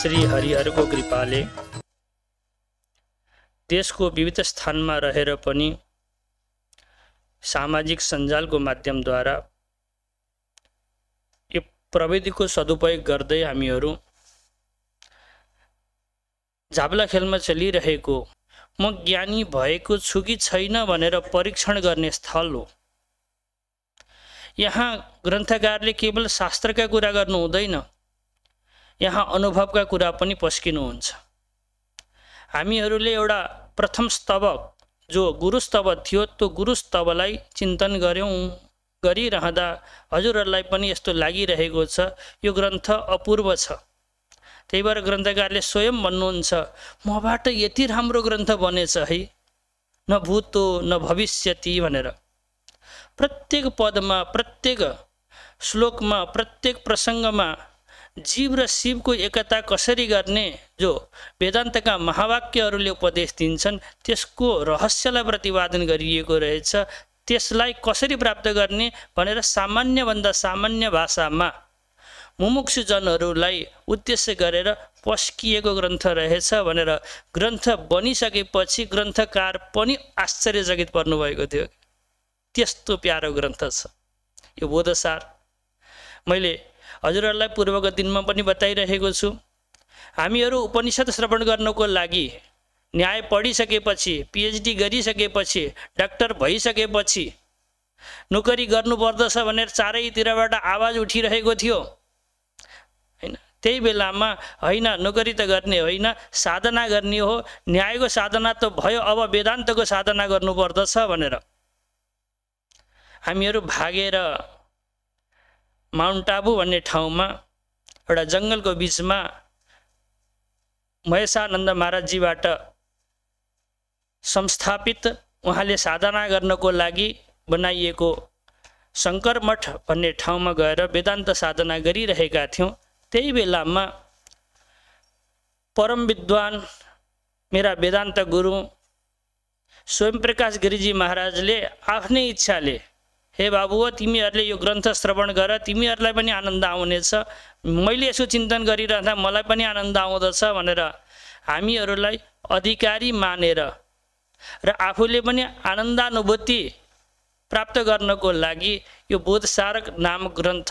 श्री हरिहरको कृपाले देशको विविध स्थानमा रहेर पनि सामाजिक सञ्जालको माध्यमद्वारा यो प्रविधिको सदुपयोग गर्दै हामीहरू झाबला खेलमा चलिरहेको म ज्ञानी भएको छु कि छैन भनेर परीक्षण गर्ने स्थल हो। यहाँ ग्रन्थकारले केवल शास्त्रका कुरा गर्नु हुँदैन, यहाँ अनुभवका कुरा पनि पस्किनुहुन्छ। हामीहरूले एउटा प्रथम स्तबक जो गुरु स्तबक थियो त्यो गुरु स्तबलाई चिन्तन गर्यौं, गरिरहँदा हजुरहरूलाई पनि यस्तो लागिरहेको छ यो ग्रन्थ अपूर्व छ। त्यही भएर ग्रन्थकारले स्वयं भन्नुहुन्छ मबाट यति राम्रो ग्रन्थ बनेछ है, न भूतो न भविष्यति भनेर। प्रत्येक पदमा, प्रत्येक श्लोकमा, प्रत्येक प्रसङ्गमा जीव र शिवको एकता कसरी गर्ने जो वेदान्तका महावाक्यहरूले उपदेश दिन्छन् त्यसको रहस्यलाई प्रतिपादन गरिएको रहेछ। त्यसलाई कसरी प्राप्त गर्ने भनेर सामान्यभन्दा सामान्य भाषामा मुमुक्षुजनहरूलाई उद्देश्य गरेर पस्किएको ग्रन्थ रहेछ भनेर ग्रन्थ बनिसकेपछि ग्रन्थकार पनि आश्चर्यचकित पर्नुभएको थियो। त्यस्तो प्यारो ग्रन्थ छ यो बोधसार। मैले हजुरहरूलाई पूर्वको दिनमा पनि बताइरहेको छु, हामीहरू उपनिषद श्रवण गर्नको लागि न्याय पढिसकेपछि, पिएचडी गरिसकेपछि, डाक्टर भइसकेपछि नोकरी गर्नुपर्दछ भनेर चारैतिरबाट आवाज उठिरहेको थियो हैन। त्यही बेलामा होइन नोकरी त गर्ने होइन, साधना गर्ने हो, न्यायको साधना त भयो, अब वेदान्तको साधना गर्नुपर्दछ भनेर हामीहरू भागेर माउन्ट आबु भन्ने ठाउँमा एउटा जङ्गलको बिचमा महेशानन्द महाराजजीबाट संस्थापित उहाँले साधना गर्नको लागि बनाइएको शङ्कर मठ भन्ने ठाउँमा गएर वेदान्त साधना गरिरहेका थियौँ। त्यही बेलामा परम विद्वान मेरा वेदान्त गुरु स्वयं प्रकाश गिरिजी महाराजले आफ्नै इच्छाले हे बाबु तिमीहरूले यो ग्रन्थ श्रवण गर, तिमीहरूलाई पनि आनन्द आउनेछ, मैले यसो चिन्तन गरिरहँदा मलाई पनि आनन्द आउँदछ भनेर हामीहरूलाई अधिकारी मानेर र आफूले पनि आनन्दानुभूति प्राप्त गर्नको लागि यो बोधसारक नामक ग्रन्थ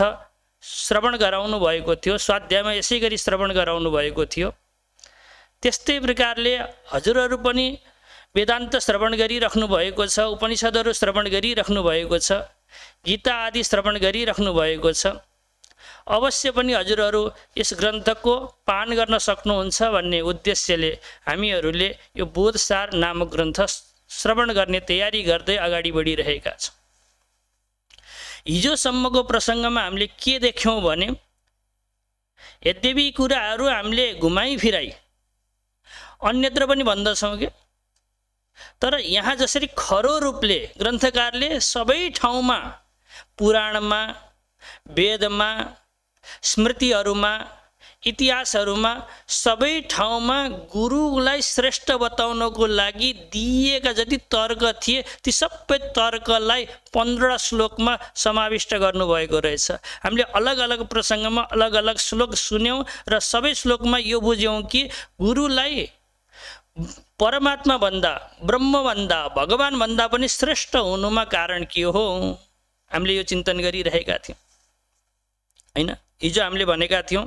श्रवण गराउनु भएको थियो। स्वाध्यायमा यसै गरी श्रवण गराउनु भएको थियो। त्यस्तै प्रकारले हजुरहरू पनि वेदान्त श्रवण गरिराख्नु भएको छ, उपनिषदहरू श्रवण गरिराख्नु भएको छ, गीता आदि श्रवण गरिराख्नु भएको छ। अवश्य पनि हजुरहरू यस ग्रन्थको पान गर्न सक्नुहुन्छ भन्ने उद्देश्यले हामीहरूले यो बोधसार नामक ग्रन्थ श्रवण गर्ने तयारी गर्दै अगाडि बढिरहेका छौँ। हिजोसम्मको प्रसङ्गमा हामीले के देख्यौँ भने यद्यपि कुराहरू हामीले घुमाइ फिराई अन्यत्र पनि भन्दछौँ कि, तर यहाँ जसरी खरो रूपले ग्रन्थकारले सबै ठाउँमा पुराणमा, वेदमा, स्मृतिहरूमा, इतिहासहरूमा सबै ठाउँमा गुरुलाई श्रेष्ठ बताउनको लागि दिएका जति तर्क थिए ती सबै तर्कलाई 15 श्लोकमा समाविष्ट गर्नुभएको रहेछ। हामीले अलग अलग प्रसङ्गमा अलग अलग श्लोक सुन्यौँ र सबै श्लोकमा यो बुझ्यौँ कि गुरुलाई परमात्मा भन्दा, ब्रह्म भन्दा, भगवान भन्दा पनि श्रेष्ठ हुनुमा कारण के हो हामीले यो चिन्तन गरिरहेका थियौँ हैन। हिजो हामीले भनेका थियौँ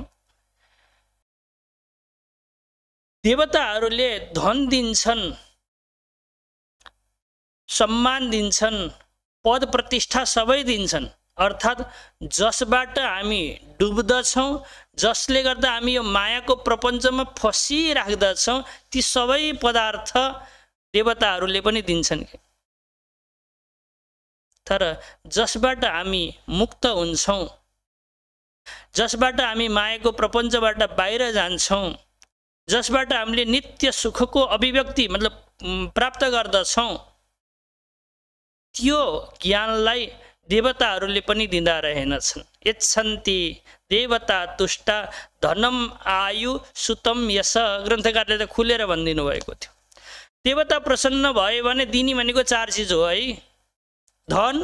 देवताहरूले धन दिन्छन्, सम्मान दिन्छन्, पद प्रतिष्ठा सबै दिन्छन्, अर्थात् जसबाट हामी डुब्दछौँ, जसले गर्दा हामी यो मायाको प्रपञ्चमा फसिराख्दछौँ ती सबै पदार्थ देवताहरूले पनि दिन्छन्। तर जसबाट हामी मुक्त हुन्छौँ, जसबाट हामी मायाको प्रपञ्चबाट बाहिर जान्छौँ, जसबाट हामीले नित्य सुखको अभिव्यक्ति मतलब प्राप्त गर्दछौँ, त्यो ज्ञानलाई देवताहरूले पनि दिँदा रहेनछन्। यच्छन्ति देवता तुष्टा धनम आयु सुतम यश ग्रन्थकारले त खुलेर भनिदिनु भएको थियो। देवता प्रसन्न भयो भने दिने भनेको 4 चिज हो है, धन,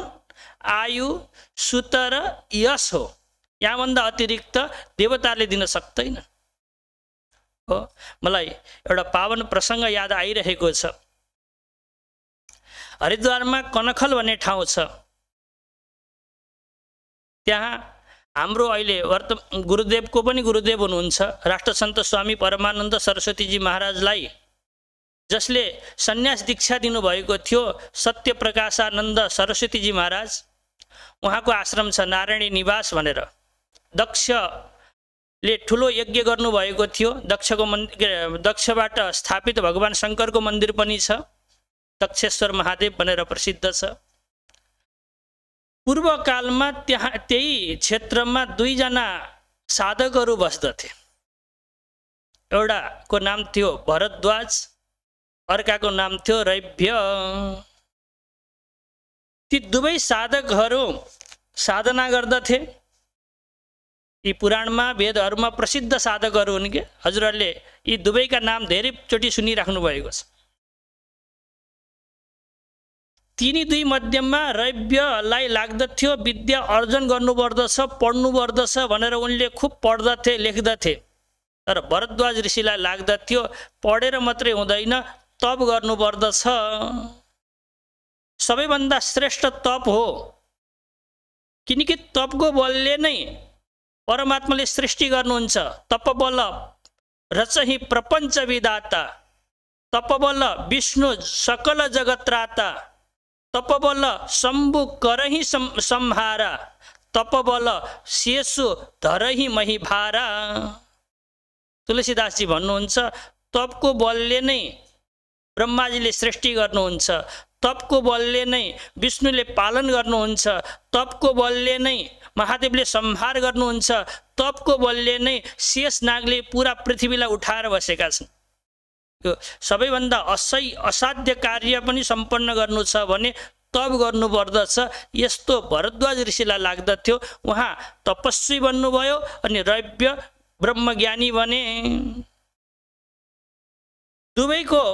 आयु, सुत र यश हो। यहाँभन्दा अतिरिक्त देवताले दिन सक्दैन। हो मलाई एउटा पावन प्रसङ्ग याद आइरहेको छ। हरिद्वारमा कनखल भन्ने ठाउँ छ। त्यहाँ हाम्रो अहिले गुरुदेवको पनि गुरुदेव हुनुहुन्छ राष्ट्रसन्त स्वामी परमानन्द सरस्वतीजी महाराजलाई, जसले सन्यास दीक्षा दिनुभएको थियो, सत्यप्रकाशानन्द सरस्वतीजी महाराज। उहाँको आश्रम छ नारायणी निवास भनेर। दक्षले ठुलो यज्ञ गर्नुभएको थियो। दक्षबाट स्थापित भगवान् शङ्करको मन्दिर पनि छ, दक्षेश्वर महादेव भनेर प्रसिद्ध छ। पूर्वकालमा त्यही क्षेत्रमा दुईजना साधकहरू बस्दथे। एउटाको नाम थियो भरद्वाज, अर्काको नाम थियो रैभ्य। ती दुवै साधकहरू साधना गर्दथे। यी पुराणमा वेदहरूमा प्रसिद्ध साधकहरू हुन् के। हजुरहरूले यी दुवैका नाम धेरैचोटि सुनिराख्नु भएको छ। तिनी दुई मध्यममा रैभ्यलाई लाग्दथ्यो विद्या अर्जन गर्नुपर्दछ, पढ्नुपर्दछ भनेर उनले खुब पढ्दथे, लेख्दथे। तर भरद्वाज ऋषिलाई लाग्दथ्यो पढेर मात्रै हुँदैन, तप गर्नुपर्दछ। सबैभन्दा श्रेष्ठ तप हो, किनकि तपको बलले नै परमात्माले सृष्टि गर्नुहुन्छ। तपबल रचहि प्रपञ्च विधाता, तपबल विष्णु सकल जगत्राता, तपबल शम्भु करहि संहारा, तपबल शेषु धरहि महिभारा। तुलसीदासजी भन्नुहुन्छ तपको बलले नै ब्रह्माजीले सृष्टि गर्नुहुन्छ, तपको बलले नै विष्णुले पालन गर्नुहुन्छ, तपको बलले नै महादेवले संहार गर्नुहुन्छ, तपको बलले नै शेष नागले पुरा पृथ्वीलाई उठाएर बसेका छन्। यो सबैभन्दा असाध्य कार्य पनि सम्पन्न गर्नु छ भने तप गर्नुपर्दछ। यस्तो भरद्वाज ऋषिलाई लाग्दथ्यो। उहाँ तपस्वी बन्नुभयो अनि रैभ्य ब्रह्मज्ञानी बने। दुवैको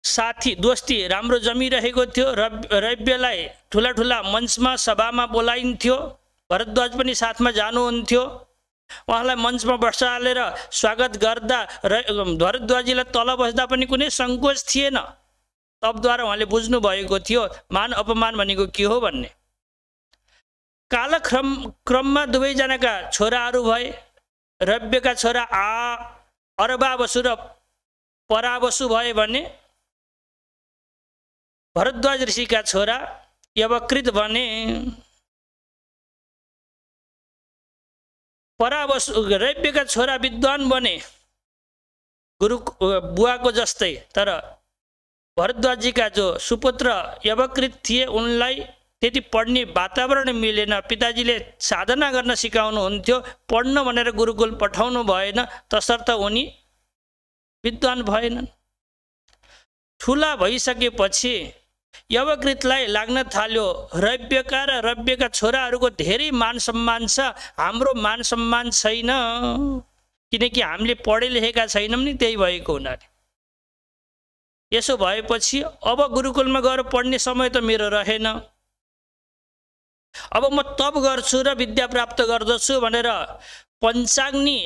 साथी दोस्ती राम्रो जमिरहेको थियो। रैभ्यलाई ठुला ठुला मञ्चमा सभामा बोलाइन्थ्यो, भरद्वाज पनि साथमा जानुहुन्थ्यो। उहाँलाई मञ्चमा बसालेर स्वागत गर्दा भरद्वाजीलाई तल बस्दा पनि कुनै सङ्कोच थिएन। तपद्वारा उहाँले बुझ्नु भएको थियो मान अपमान भनेको के हो भन्ने। कालक्रममा दुवैजनाका छोराहरू भए। रैभ्यका छोरा अरबावसु र परावसु भए भने भरद्वाज ऋषिका छोरा यवकृत बने। परावसु रैभ्यका छोरा विद्वान बने गुरु बुवाको जस्तै। तर भरद्वाजीका जो सुपुत्र यवकृत थिए उनलाई त्यति पढ्ने वातावरण मिलेन। पिताजीले साधना गर्न सिकाउनुहुन्थ्यो, पढ्न भनेर गुरुकुल पठाउनु भएन, तसर्थ उनी विद्वान भएनन्। ठुला भइसकेपछि यवकृतलाई लाग्न थाल्यो रैभ्यका र रैभ्यका छोराहरूको धेरै मान सम्मान छ, हाम्रो मान सम्मान छैन, किनकि हामीले पढे लेखेका छैनौँ नि, त्यही भएको हुनाले। यसो भएपछि अब गुरुकुलमा गएर पढ्ने समय त मेरो रहेन, अब म तप गर्छु र विद्या प्राप्त गर्दछु भनेर पञ्चाग्नि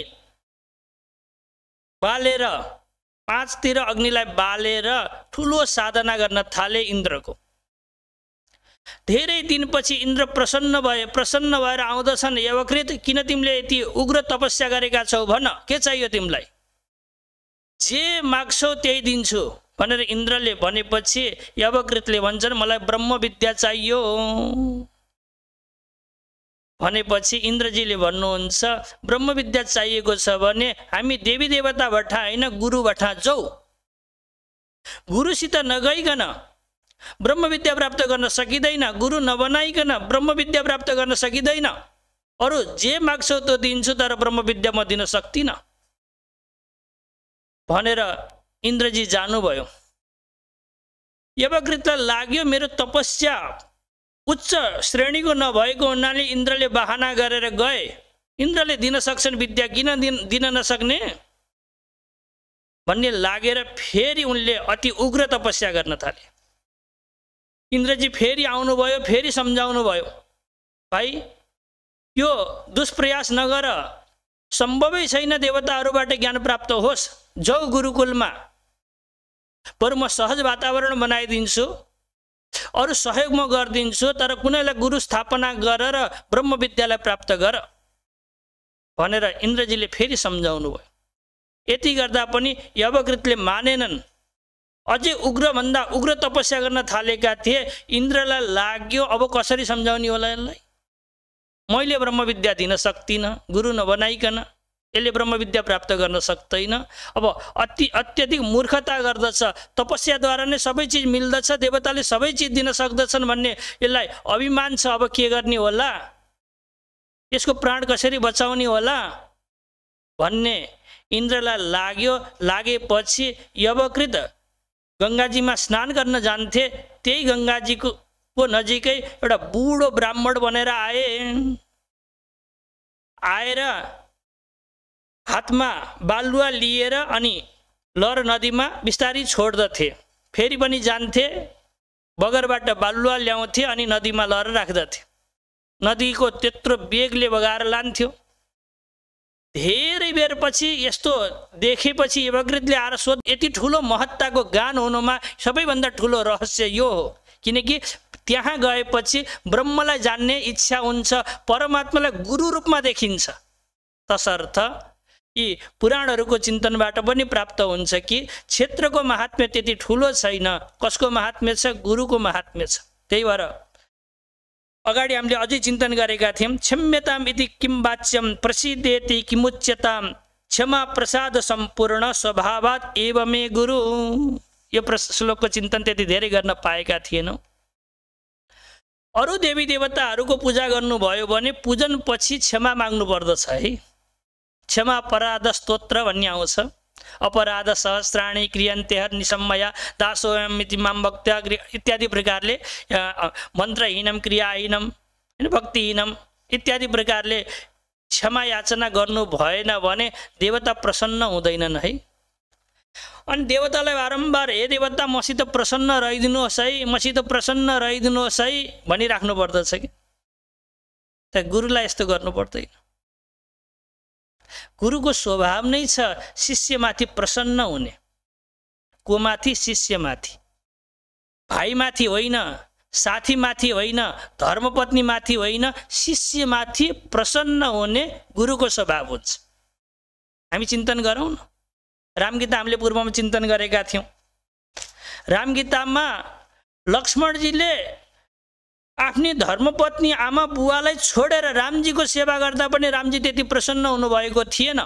बालेर, पाँचतिर अग्निलाई बालेर ठुलो साधना गर्न थाले इन्द्रको। धेरै दिनपछि इन्द्र प्रसन्न भए। प्रसन्न भएर आउँदछन्, यवकृत किन तिमीले यति उग्र तपस्या गरेका छौ, भन के चाहियो तिमीलाई, जे माग्छौ त्यही दिन्छु भनेर इन्द्रले भनेपछि यवकृतले भन्छन् मलाई ब्रह्म विद्या चाहियो। भनेपछि इन्द्रजीले भन्नुहुन्छ ब्रह्म विद्या चाहिएको छ भने हामी देवी देवताबाट हैन गुरुबाट जाऊ। गुरुसित नगइकन ब्रह्म विद्या प्राप्त गर्न सकिँदैन, गुरु नबनाइकन ब्रह्म विद्या प्राप्त गर्न सकिँदैन। अरु जे माग्छौ त्यो दिन्छु, तर ब्रह्म विद्या म दिन सक्दिन भनेर इन्द्रजी जानुभयो। यवकृतलाई लाग्यो मेरो तपस्या उच्च श्रेणीको नभएको हुनाले इन्द्रले बहाना गरेर गए। इन्द्रले दिन सक्छन् विद्या, किन दिन नसक्ने भन्ने लागेर फेरि उनले अति उग्र तपस्या गर्न थाले। इन्द्रजी फेरि आउनुभयो, फेरि सम्झाउनु भयो, भाइ यो दुष्प्रयास नगर, सम्भवै छैन देवताहरूबाट ज्ञान प्राप्त होस्। जाऊ गुरुकुलमा, बरु म सहज वातावरण बनाइदिन्छु, अरू सहयोग म गरिदिन्छु, तर कुनैलाई गुरु स्थापना गर र ब्रह्म विद्यालाई प्राप्त गर भनेर इन्द्रजीले फेरि सम्झाउनु भयो। यति गर्दा पनि यवकृतले मानेनन्। अझै उग्रभन्दा उग्र तपस्या गर्न थालेका थिए। इन्द्रलाई लाग्यो अब कसरी सम्झाउने होला यसलाई, मैले ब्रह्मविद्या दिन सक्दिनँ, गुरु नबनाइकन यसले ब्रह्मविद्या प्राप्त गर्न सक्दैन। अब अत्यधिक मूर्खता गर्दछ, तपस्याद्वारा नै सबै चिज मिल्दछ, देवताले सबै चिज दिन सक्दछन् भन्ने यसलाई अभिमान छ। अब के गर्ने होला, यसको प्राण कसरी बचाउने होला भन्ने इन्द्रलाई लाग्यो। लागेपछि यवकृत गङ्गाजीमा स्नान गर्न जान्थे। त्यही गङ्गाजीको नजिकै एउटा बुढो ब्राह्मण बनेर आएर हातमा बालुवा लिएर अनि लहर नदीमा बिस्तारी छोड्दथे। फेरि पनि जान्थे, बगरबाट बालुवा ल्याउँथे अनि नदीमा लहर राख्दथे। नदीको त्यत्रो वेगले बगाएर लान्थ्यो। धेरै बेरपछि यस्तो देखेपछि यवकृतले आएर सोध, यति ठुलो महत्ताको गान हुनुमा सबैभन्दा ठुलो रहस्य यो हो, किनकि त्यहाँ गएपछि ब्रह्मलाई जान्ने इच्छा हुन्छ, परमात्मालाई गुरु रूपमा देखिन्छ। तसर्थ यी पुराणहरूको चिन्तनबाट पनि प्राप्त हुन्छ कि क्षेत्रको महात्म्य त्यति ठुलो छैन, कसको महात्म्य छ, गुरुको महात्म्य छ। त्यही भएर अगाडि हामीले अझै चिन्तन गरेका थियौँ। क्षम्यताम इति किम वाच्यम प्रसिद्धेति किमुच्यताम क्षमा प्रसाद सम्पूर्ण स्वभावात् एव मे गुरु। यो श्लोकको चिन्तन त्यति धेरै गर्न पाएका थिएनौँ। अरू देवी देवताहरूको पूजा गर्नुभयो भने पूजन पछि क्षमा माग्नु पर्दछ है। क्षमा अपराध स्तोत्र भन्ने आउँछ। अपराध सहस्राणी क्रियन्ते निसम्मया दासोयमिति मां भक्त्या इत्यादि प्रकारले मन्त्रहीनम क्रियाहीनम भक्तिहीनम इत्यादि प्रकारले क्षमा याचना गर्नु भएन भने देवता प्रसन्न हुँदैनन् है। अनि देवतालाई बारम्बार हे देवता मसित प्रसन्न रहिदिनुहोस् है, मसित प्रसन्न रहिदिनुहोस् है भनिराख्नु पर्दछ कि त गुरुलाई यस्तो गर्नु पर्दैन। गुरुको स्वभाव नै छ शिष्यमाथि प्रसन्न हुने। को माथि? शिष्यमाथि, भाइमाथि होइन, साथीमाथि होइन, धर्मपत्नीमाथि होइन, शिष्यमाथि प्रसन्न हुने गुरुको स्वभाव हुन्छ। हामी चिन्तन गरौँ न, रामगीता हामीले पूर्वमा चिन्तन गरेका थियौँ। रामगीतामा लक्ष्मणजीले आफ्नी धर्मपत्नी आमा बुवालाई छोडेर रामजीको सेवा गर्दा पनि रामजी त्यति प्रसन्न हुनुभएको थिएन।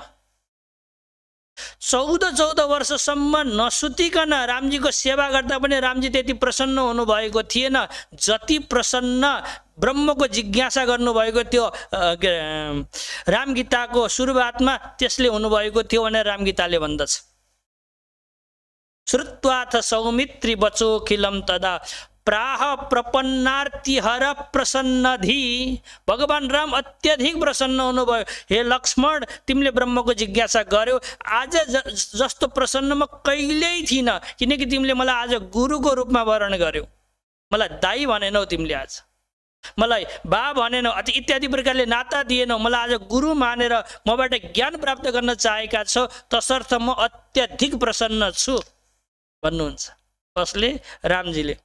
14 वर्षसम्म नसुतिकन रामजीको सेवा गर्दा पनि रामजी त्यति प्रसन्न हुनुभएको थिएन जति प्रसन्न ब्रह्मको जिज्ञासा गर्नुभएको थियो रामगीताको सुरुवातमा त्यसले हुनुभएको थियो भनेर रामगीताले भन्दछ। श्रुत्वाथ सौमित्री वचोखिलम तदा प्राह प्रपन्नार्तिहर प्रसन्नधि। भगवान राम अत्यधिक प्रसन्न हुनुभयो। हे लक्ष्मण, तिमीले ब्रह्मको जिज्ञासा गर्यौ, आज जस्तो प्रसन्न म कहिल्यै थिइन, किनकि तिमीले मलाई आज गुरुको रूपमा वर्ण गर्यौ। मलाई दाई भनेनौ, तिमीले आज मलाई बा भनेनौ, इत्यादि प्रकारले नाता दिएनौ। मलाई आज गुरु मानेर मबाट ज्ञान प्राप्त गर्न चाहेका छौ, तसर्थ म अत्यधिक प्रसन्न छु भन्नुहुन्छ। कसले? रामजीले।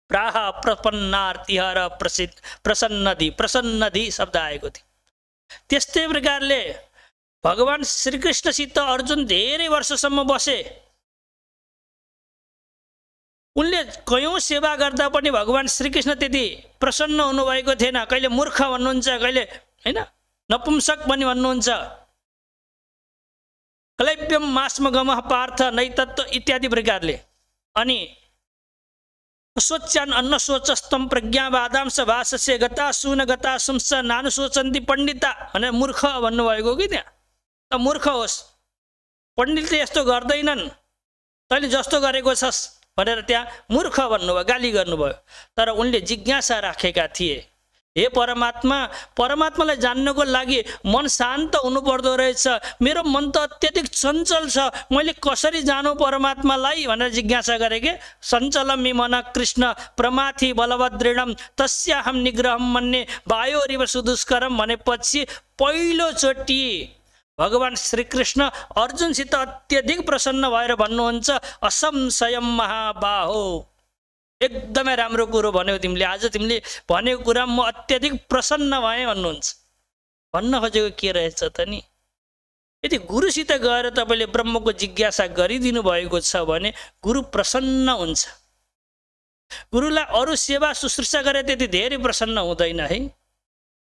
प्राह प्रपन्नार्तिहर प्रसन्नधि शब्द आएको थियो। त्यस्तै प्रकारले भगवान श्रीकृष्णसित अर्जुन धेरै वर्षसम्म बसे। उनले कयौं सेवा गर्दा पनि भगवान श्रीकृष्ण त्यति प्रसन्न हुनुभएको थिएन। कहिले मूर्ख भन्नुहुन्छ, कहिले हैन नपुंसक पनि भन्नुहुन्छ। क्लैप्यम मास्मगमः पार्थ नैतत्व इत्यादि प्रकारले। अनि सोच्यान अन्न सोचस्तम प्रज्ञावादांश भाषस्य गता सुन गता सुंस नानुशोचन्ति पण्डिता भनेर मूर्ख भन्नुभएको कि त्यहाँ। त मूर्ख होस्, पण्डितले यस्तो गर्दैनन्, तैँले जस्तो गरेको छस् भनेर त्यहाँ मूर्ख भन्नुभयो, गाली गर्नुभयो। तर उनले जिज्ञासा राखेका थिए हे परमात्मा, परमात्मालाई जान्नको लागि मन शान्त हुनुपर्दो रहेछ। मेरो मन त अत्यधिक चञ्चल छ, मैले कसरी जानु परमात्मालाई भनेर जिज्ञासा गरे के। सञ्चलमि मन कृष्ण प्रमाथि बलभद्रेणम तस्याहम निग्रहम मन्ये वायोरिव सुदुष्करम भनेपछि पहिलोचोटि भगवान श्रीकृष्ण अर्जुनसित अत्यधिक प्रसन्न भएर भन्नुहुन्छ, असंशयम महाबाहो, एकदमै राम्रो कुरो भन्यौ तिमीले, आज तिमीले भनेको कुरा म अत्यधिक प्रसन्न भएँ भन्नुहुन्छ। भन्न खोजेको के रहेछ त नि, यदि गुरुसित गएर तपाईँले ब्रह्मको जिज्ञासा गरिदिनु भएको छ भने गुरु प्रसन्न हुन्छ। गुरुलाई अरू सेवा शुश्रूषा गरे त्यति धेरै प्रसन्न हुँदैन है।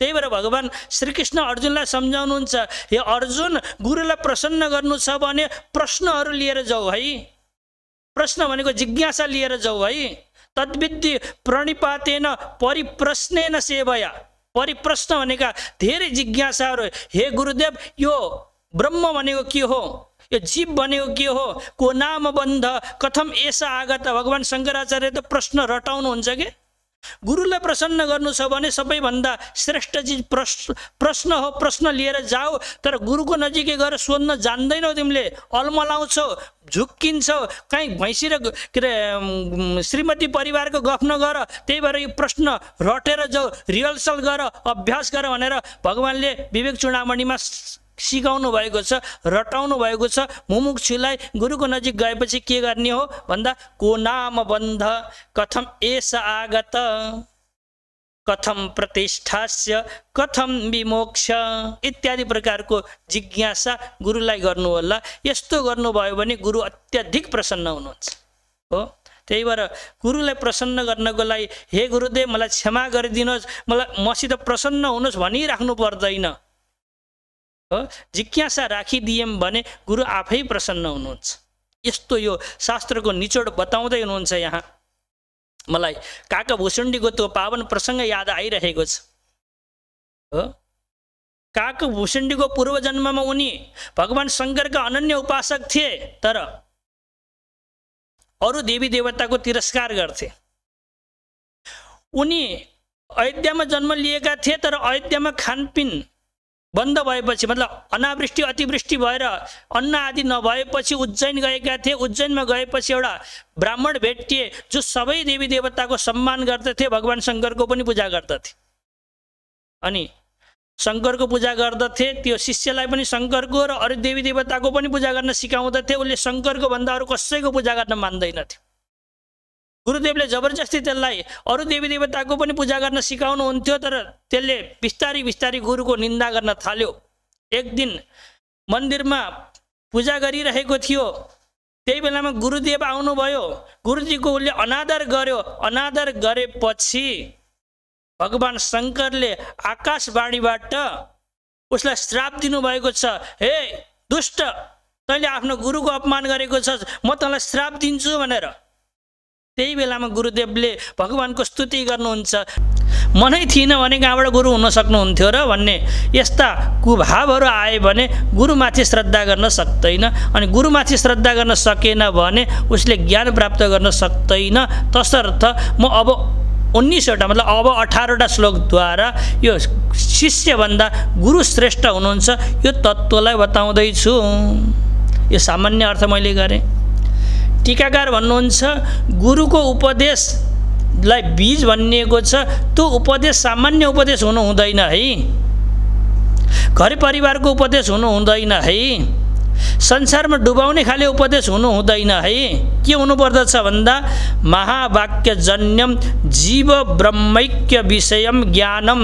त्यही भएर भगवान श्रीकृष्ण अर्जुनलाई सम्झाउनुहुन्छ, हे अर्जुन, गुरुलाई प्रसन्न गर्नु छ भने प्रश्नहरू लिएर जाऊ है। प्रश्न भनेको जिज्ञासा लिएर जाऊ है। तद्विद्धि प्रणिपातेन परिप्रश्नेन सेवया, परिप्रश्न भनेका धेरै जिज्ञासाहरू। हे गुरुदेव, यो ब्रह्म भनेको के हो, यो जीव भनेको के हो, को नाम बन्ध कथम ऐसा आगत। भगवान शङ्कराचार्य त प्रश्न रटाउनुहुन्छ के। गुरुलाई प्रसन्न गर्नु छ भने सबैभन्दा श्रेष्ठ चिज प्रश्न हो। प्रश्न लिएर जाऊ, तर गुरुको नजिकै गएर सोध्न जान्दैनौ तिमीले, अल्मलाउँछौ, झुक्किन्छौ, कहीँ भैँसी र के अरे श्रीमती परिवारको गफ नगर। त्यही भएर यो प्रश्न रटेर जाऊ, रिहर्सल गर, अभ्यास गर भनेर भगवानले विवेक चूडामणिमा सिकाउनु भएको छ, रटाउनु भएको छ। मुमुक्षुलाई गुरुको नजिक गएपछि के गर्ने हो भन्दा, को नाम बन्ध कथम एषा आगत कथम प्रतिष्ठास्य कथम विमोक्ष इत्यादि प्रकारको जिज्ञासा गुरुलाई गर्नु होला। यस्तो गर्नुभयो भने गुरु अत्यधिक प्रसन्न हुनुहुन्छ हो। त्यही भएर गुरुलाई प्रसन्न गर्नको लागि, हे गुरुदेव मलाई क्षमा गरिदिनुहोस्, मलाई मसित प्रसन्न हुनुहोस् भनिराख्नु पर्दैन हो। जिज्ञासा राखिदियौँ भने गुरु आफै प्रसन्न हुनुहुन्छ। यस्तो यो शास्त्रको निचोड बताउँदै हुनुहुन्छ। यहाँ मलाई काकभूषुण्डीको त्यो पावन प्रसङ्ग याद आइरहेको छ हो। काकभूषुण्डीको पूर्व जन्ममा उनी भगवान शङ्करका अनन्य उपासक थिए, तर अरू देवी देवताको तिरस्कार गर्थे। उनी अयोध्यामा जन्म लिएका थिए, तर अयोध्यामा खानपिन बन्द भएपछि, मतलब अनावृष्टि अतिवृष्टि भएर अन्न आदि नभएपछि उज्जैन गएका थिए। उज्जैनमा गएपछि एउटा ब्राह्मण भेटिए जो सबै देवी देवताको सम्मान गर्दथे, भगवान शङ्करको पनि पूजा गर्दथे। अनि शङ्करको पूजा गर्दथे, त्यो शिष्यलाई पनि शङ्करको र अरू देवी देवताको पनि पूजा गर्न सिकाउँदथे। उसले शङ्करको भन्दा अरू कसैको पूजा गर्न मान्दैनथ्यो। गुरुदेवले जबरजस्ती त्यसलाई अरू देवी देवताको पनि पूजा गर्न सिकाउनुहुन्थ्यो, तर त्यसले बिस्तारी बिस्तारी गुरुको निन्दा गर्न थाल्यो। एक दिन मन्दिरमा पूजा गरिरहेको थियो, त्यही बेलामा गुरुदेव आउनुभयो। गुरुजीको उसले अनादर गर्यो। अनादर गरेपछि भगवान शङ्करले आकाशवाणीबाट उसलाई श्राप दिनुभएको छ, हे दुष्ट, तैँले आफ्नो गुरुको अपमान गरेको छ, म तँलाई श्राप दिन्छु भनेर। त्यही बेलामा गुरुदेवले भगवानको स्तुति गर्नुहुन्छ। मनै थिएन भने कहाँबाट गुरु हुन सक्नुहुन्थ्यो र भन्ने यस्ता कुभावहरू आए भने गुरुमाथि श्रद्धा गर्न सक्दैन। अनि गुरुमाथि श्रद्धा गर्न सकेन भने उसले ज्ञान प्राप्त गर्न सक्दैन। तसर्थ म अब 19वटा मतलब अब 18वटा श्लोकद्वारा यो शिष्यभन्दा गुरु श्रेष्ठ हुनुहुन्छ यो तत्त्वलाई बताउँदैछु। यो सामान्य अर्थ मैले गरेँ। टीकाकार भन्नुहुन्छ, गुरुको उपदेशलाई बीज भनिएको छ। त्यो उपदेश सामान्य उपदेश हुनु हुँदैन है, घर परिवारको उपदेश हुनु हुँदैन है, संसारमा डुबाउने खाले उपदेश हुनु हुँदैन है। के हुनुपर्दछ भन्दा, महावाक्यजन्यम जीव ब्रह्मैक्य विषयम ज्ञानम।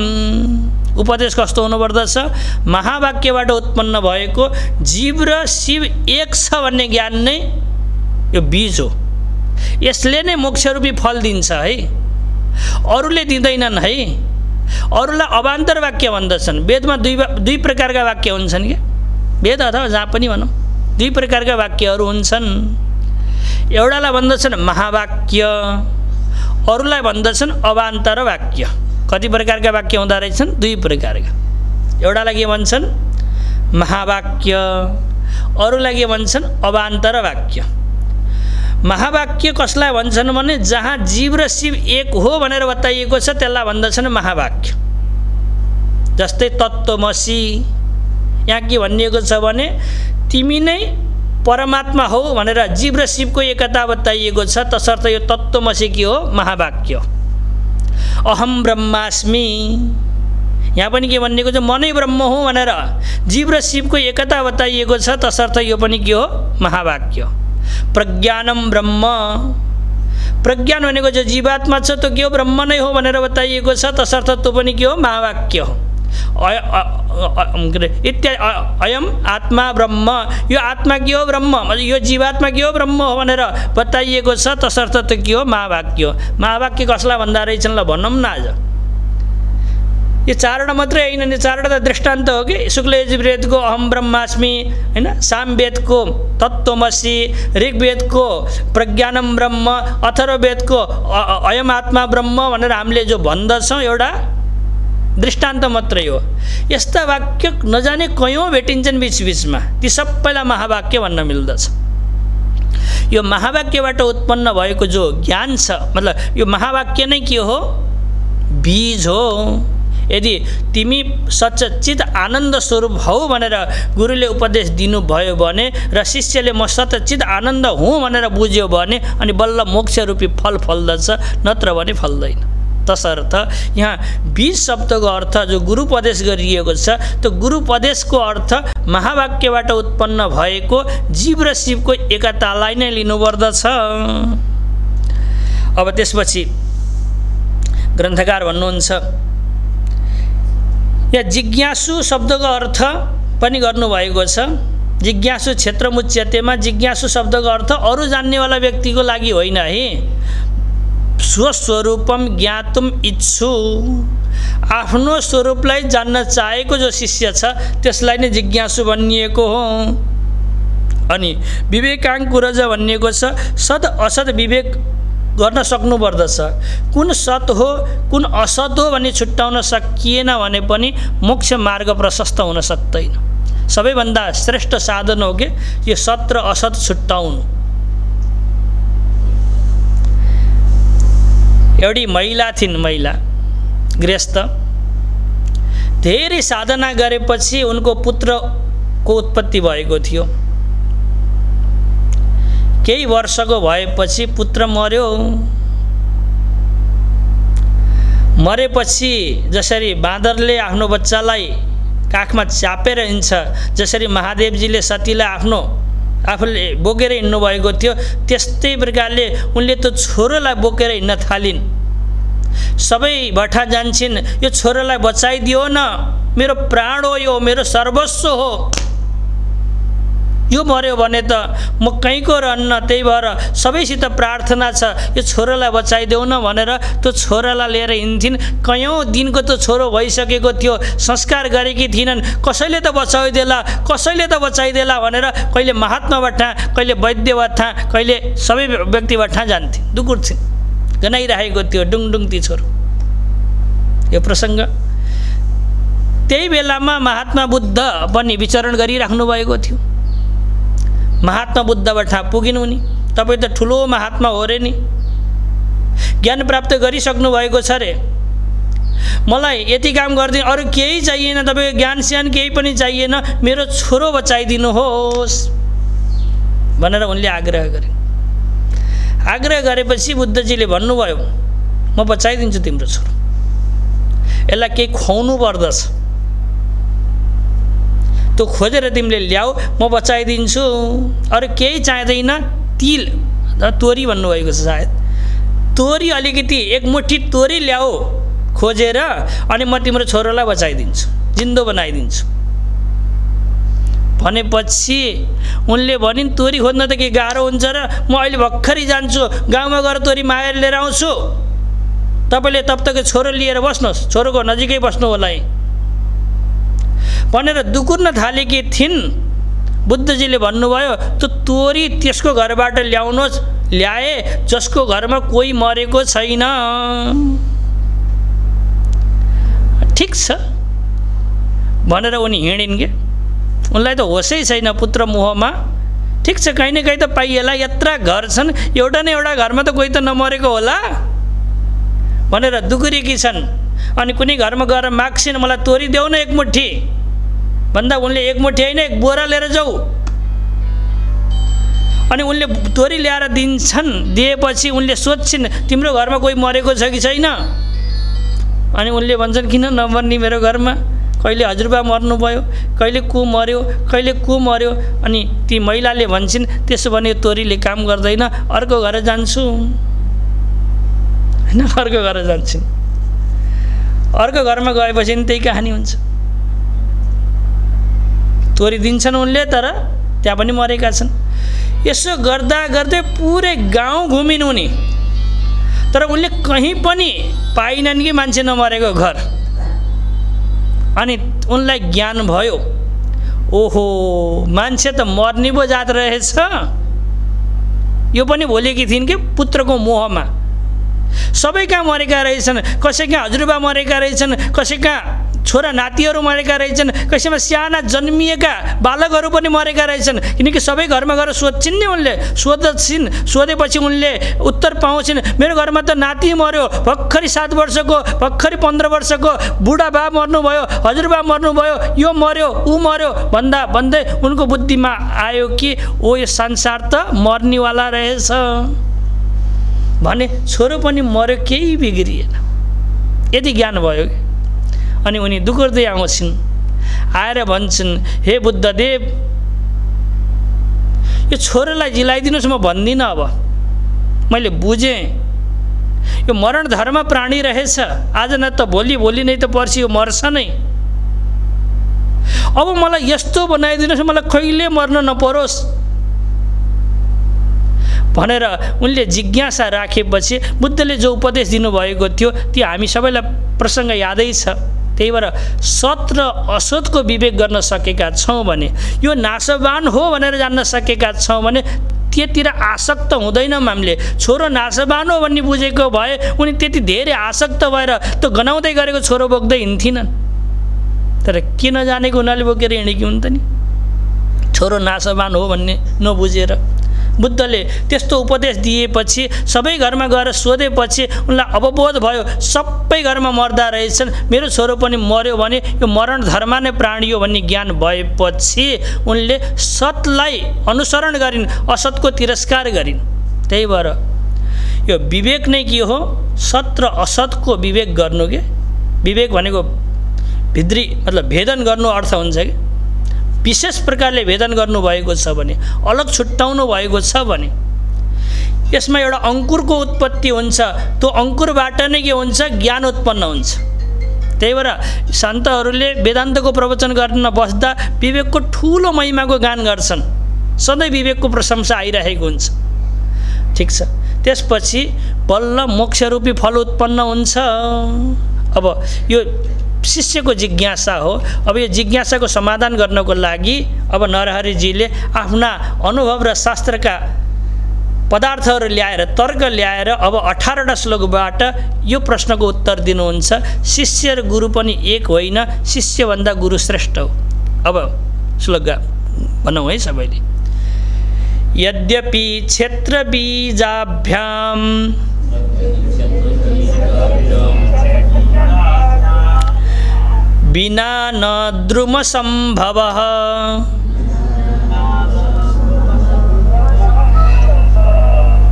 उपदेश कस्तो हुनुपर्दछ, महावाक्यबाट उत्पन्न भएको जीव र शिव एक छ भन्ने ज्ञान नै यो बीज हो। यसले नै मोक्षरूपी फल दिन्छ है, अरूले दिँदैनन् है। अरूलाई अवान्तर वाक्य भन्दछन्। वेदमा दुई प्रकारका वाक्य हुन्छन् के, वेद अथवा जहाँ पनि भनौँ दुई प्रकारका वाक्यहरू हुन्छन्। एउटालाई भन्दछन् महावाक्य, अरूलाई भन्दछन् अवान्तर वाक्य। कति प्रकारका वाक्य हुँदो रहेछन्? दुई प्रकारका। एउटालाई के भन्छन् महावाक्य, अरूलाई के भन्छन् अवान्तर वाक्य। महावाक्य कसलाई भन्छन् भने जहाँ जीव र शिव एक हो भनेर बताइएको छ त्यसलाई भन्दछन् महावाक्य। जस्तै तत्त्वमसि, यहाँ के भनिएको छ भने तिमी नै परमात्मा हो भनेर जीव र शिवको एकता बताइएको छ। तसर्थ यो तत्त्वमसि के हो? महावाक्य। अहम ब्रह्मास्मि, यहाँ पनि के भनिएको छ? म नै ब्रह्म हुँ भनेर जीव र शिवको एकता बताइएको छ। तसर्थ यो पनि के हो? महावाक्य। प्रज्ञानम ब्रह्म, प्रज्ञान भनेको जो जीवात्मा छ त्यो के हो? ब्रह्म नै हो भनेर बताइएको छ। तसर्थ त्यो पनि के हो? महावाक्य हो। इत्यादि। अयम आत्मा ब्रह्म, यो आत्मा के हो? ब्रह्म। यो जीवात्मा के हो? ब्रह्म हो भनेर बताइएको छ। तसर्थ त्यो के हो? महावाक्य। महावाक्य कसलाई भन्दा रहेछन् ल भनौँ न आज। यो चारवटा मात्रै होइन नि, चारवटा त दृष्टान्त हो कि। शुक्ल यजुर्वेदको अहम ब्रह्मास्मि होइन, सामवेदको तत्त्वमसि, ऋग्वेदको प्रज्ञानम ब्रह्म, अथर्ववेदको अयम आत्मा ब्रह्म भनेर हामीले जो भन्दछौँ एउटा दृष्टान्त मात्रै हो। यस्ता वाक्य नजाने कयौँ भेटिन्छन् बिचबिचमा, ती सबैलाई महावाक्य भन्न मिल्दछ। यो महावाक्यबाट उत्पन्न भएको जो ज्ञान छ, मतलब यो महावाक्य नै के हो? बीज हो। यदि तिमी सच्चित आनन्द स्वरूप हौ भनेर गुरुले उपदेश दिनुभयो भने र शिष्यले म सच्चित आनन्द हुँ भनेर बुझ्यो भने अनि बल्ल मोक्ष रूपी फल फल्दछ, नत्र भने फल्दैन। तसर्थ यहाँ बीज शब्दको अर्थ जो गुरुपदेश गरिएको छ त्यो गुरुपदेशको अर्थ महावाक्यबाट उत्पन्न भएको जीव र शिवको एकतालाई नै लिनुपर्दछ। अब त्यसपछि ग्रन्थकार भन्नुहुन्छ, यहाँ जिज्ञासु शब्दको अर्थ पनि गर्नुभएको छ। जिज्ञासु क्षेत्रमुच्यतेमा जिज्ञासु शब्दको अर्थ अरू जान्नेवाला व्यक्तिको लागि होइन है, स्वस्वरूपम ज्ञातुम इच्छु, आफ्नो स्वरूपलाई जान्न चाहेको जो शिष्य छ त्यसलाई नै जिज्ञासु भनिएको हो। अनि विवेकाङ्कुरज भनिएको छ, सद असद विवेक गर्न सक्नुपर्दछ। कुन सत हो कुन असत हो भन्ने छुट्याउन सकिएन भने पनि मोक्ष मार्ग प्रशस्त हुन सक्दैन। सबैभन्दा श्रेष्ठ साधन हो कि यो सत र असत छुट्याउनु। एउटी महिला थिइन्, महिला गृहस्थ, धेरै साधना गरेपछि उनको पुत्रको उत्पत्ति भएको थियो। केही वर्षको भएपछि पुत्र मर्यो। मरेपछि जसरी बाँदरले आफ्नो बच्चालाई काखमा चापेर हिँड्छ, जसरी महादेवजीले सतीलाई आफूले बोकेर हिँड्नु भएको थियो, त्यस्तै प्रकारले उनले त्यो छोरोलाई बोकेर हिँड्न थालिन्। सबै भट्टा जान्छन्, यो छोरोलाई बचाइदियो न, मेरो प्राण हो, यो मेरो सर्वस्व हो, यो मर्यो भने त म कहीँको रहन्न। त्यही भएर सबैसित प्रार्थना छ यो छोरोलाई बचाइदेऊ न भनेर त्यो छोरालाई लिएर हिँड्थिन्। कयौँ दिनको त्यो छोरो भइसकेको थियो, संस्कार गरेकी थिइनन्। कसैले त बचाइदेला, कसैले त बचाइदेला भनेर कहिले महात्मा भट्टा, कहिले वैद्य भट्टा, कहिले सबै व्यक्ति भट्टा जान्थिन्, दुकुर्थिन्, गनाइरहेको थियो डुङडुङ ती छोरो। यो प्रसङ्ग त्यही बेलामा महात्मा बुद्ध पनि विचरण गरिराख्नु भएको थियो। महात्मा बुद्धबाट पुगिनु नि, तपाईँ त ठुलो महात्मा हो रे नि, ज्ञान प्राप्त गरिसक्नु भएको छ रे, मलाई यति काम गरिदिनु, अरू केही चाहिएन, तपाईँको ज्ञान स्यान केही पनि चाहिएन, मेरो छोरो बचाइदिनुहोस् भनेर उनले आग्रह गरे। आग्रह गरेपछि बुद्धजीले भन्नुभयो, म बचाइदिन्छु तिम्रो छोरो, यसलाई केही खुवाउनु पर्दछ, त्यो खोजेर तिमीले ल्याऊ, म बचाइदिन्छु, अरू केही चाहिँदैन। तिल तोरी भन्नुभएको छ सायद, तोरी अलिकति एक मुठी तोरी ल्याऊ खोजेर, अनि म तिम्रो छोरोलाई बचाइदिन्छु, जिन्दो बनाइदिन्छु भनेपछि उनले भनिन्, तोरी खोज्न त के गाह्रो हुन्छ र, म अहिले भर्खरै जान्छु, गाउँमा गएर तोरी मागेर लिएर आउँछु, तपाईँले तब तक छोरो लिएर बस्नुहोस्, छोरोको नजिकै बस्नु होला भनेर दुकुर्न थालेकी थिइन्। बुद्धजीले भन्नुभयो, त्यो तोरी त्यसको घरबाट ल्याउनुहोस्, ल्याए जसको घरमा कोही मरेको छैन। ठिक छ भनेर उनी हिँडिन् के, उनलाई त होसै छैन पुत्र मोहमा। ठिक छ, कहीँ न कहीँ त पाइएला, यत्रा घर छन्, एउटा न एउटा घरमा त कोही त नमरेको होला भनेर दुकुरेकी छन्। अनि कुनै घरमा गएर माग्छिन् मलाई तोरी देऊ न एक मुठी भन्दा उनले एक मुठी हैन एक बोरा लिएर जाऊ। अनि उनले तोरी ल्याएर दिन्छन्। दिएपछि उनले सोध्छिन् तिम्रो घरमा कोही मरेको छ कि छैन? अनि उनले भन्छन् किन नमर्ने मेरो घरमा, कहिले हजुरबा मर्नुभयो, कहिले को मर्यो, कहिले को मर्यो। अनि ती महिलाले भन्छन् त्यसो भने तोरीले काम गर्दैन, अर्को घर जान्छु हैन, अर्को घर जान्छन्। अर्को घरमा गएपछि त्यही कहानी हुन्छ। तोरी दिन्छन् उनले तर त्यहाँ पनि मरेका छन्। यसो गर्दा गर्दै पुरै गाउँ घुमिन् उनी, तर उनले कहीँ पनि पाइनन् कि मान्छे नमरेको घर। अनि उनलाई ज्ञान भयो, ओहो मान्छे त मर्ने पो जात रहेछ। यो पनि भोलेकी थिइन् कि पुत्रको मोहमा। सबै कहाँ मरेका रहेछन्, कसै कहाँ हजुरबा मरेका रहेछन्, कसै कहाँ छोरा नातिहरू मरेका रहेछन्, कसैमा साना जन्मिएका बालकहरू पनि मरेका रहेछन्। किनकि सबै घरमा गएर सोध्छिन् नि उनले, सोध्छिन्। सोधेपछि उनले उत्तर पाउँछिन् मेरो घरमा त नाति मर्यो, भर्खरै 7 वर्षको, भर्खरै 15 वर्षको बुढा बा मर्नुभयो, हजुरबा मर्नुभयो, यो मर्यो ऊ मर्यो भन्दा भन्दै उनको बुद्धिमा आयो कि ओ यो संसार त मर्नेवाला रहेछ भने छोरो पनि मर्यो, केही बिग्रिएन। यति ज्ञान भयो। अनि उनी दुखर्दै आउँछिन्, आएर भन्छन् हे बुद्धदेव यो छोरोलाई जिलाइदिनुहोस्, म भन्दिनँ। अब मैले बुझेँ यो मरण धर्म प्राणी रहेछ, आज न त भोलि, भोलि नै त पर्सि यो मर्छ नै। अब मलाई यस्तो बनाइदिनुहोस् मलाई कहिले मर्न नपरोस् भनेर उनले जिज्ञासा राखेपछि बुद्धले जो उपदेश दिनुभएको थियो त्यो हामी सबैलाई प्रसङ्ग यादै छ। त्यही भएर सत र असतको विवेक गर्न सकेका छौँ भने, यो नाशवान हो भनेर जान्न सकेका छौँ भने त्यतिर आसक्त हुँदैनौँ हामीले। छोरो नाशवान हो भन्ने बुझेको भए उनी त्यति धेरै आसक्त भएर त्यो गनाउँदै गरेको छोरो बोक्दै हिँड्थिनन्। तर के नजानेको हुनाले बोकेर हिँडेकी हुन् त नि, छोरो नाशवान हो भन्ने नबुझेर। बुद्धले त्यस्तो उपदेश दिएपछि सबै घरमा गएर सोधेपछि उनलाई अवबोध भयो सबै घरमा मर्दा रहेछन्, मेरो छोरो पनि मर्यो भने यो मरण धर्म नै प्राणी हो भन्ने ज्ञान भएपछि उनले सतलाई अनुसरण गरिन्, असतको तिरस्कार गरिन्। त्यही भएर यो विवेक नै के हो? सत र असतको विवेक गर्नु। के विवेक भनेको भित्री मतलब भेदन गर्नु अर्थ हुन्छ कि विशेष प्रकारले भेदन गर्नुभएको छ भने, अलग छुट्याउनु भएको छ भने यसमा एउटा अङ्कुरको उत्पत्ति हुन्छ। त्यो अङ्कुरबाट नै के हुन्छ? ज्ञान उत्पन्न हुन्छ। त्यही भएर सन्तहरूले वेदान्तको प्रवचन गर्न बस्दा विवेकको ठुलो महिमाको गान गर्छन्, सधैँ विवेकको प्रशंसा आइरहेको हुन्छ। ठिक छ, त्यसपछि बल्ल मोक्षरूपी फल उत्पन्न हुन्छ। अब यो शिष्यको जिज्ञासा हो। अब यो जिज्ञासाको समाधान गर्नको लागि अब नरहरिजीले आफ्ना अनुभव र शास्त्रका पदार्थहरू ल्याएर, तर्क ल्याएर अब 18वटा श्लोकबाट यो प्रश्नको उत्तर दिनुहुन्छ। शिष्य र गुरु पनि एक होइन, शिष्यभन्दा गुरु श्रेष्ठ हो। अब श्लोक भनौँ है सबैले। यद्यपि क्षेत्र बीजाभ्याम बिना न द्रुम संभवः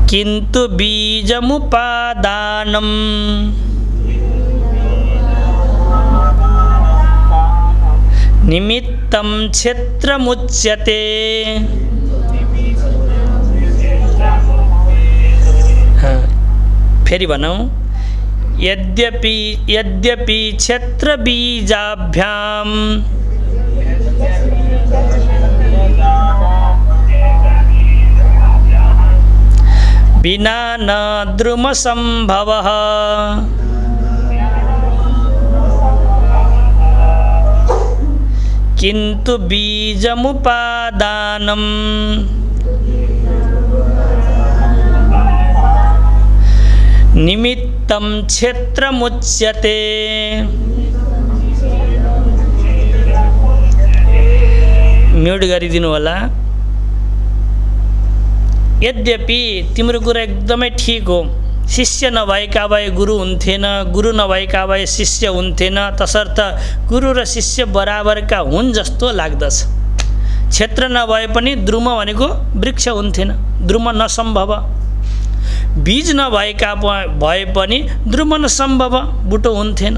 किंतु बीजमुपादानम निमित्तं क्षेत्रमुच्यते। फेरि भनौँ, यद्यपि क्षेत्र बीजाभ्याम बिना न द्रुम संभवः किंतु बीजमुपादानम निमित्तं क्षेत्रमुच्यते। म्युट गरिदिनु होला। यद्यपि तिम्रो कुरा एकदमै ठीक हो, शिष्य नभएका भए गुरु हुन्थेन, गुरु नभएका भए शिष्य हुन्थेन। तसर्थ गुरु र शिष्य बराबरका हुन् जस्तो लाग्दछ। क्षेत्र नभए पनि द्रुम भनेको वृक्ष हुन्थेन, द्रुम नसम्भव। बीज नभएका भए पनि द्रुम नसम्भव, बुटो हुन्थेन।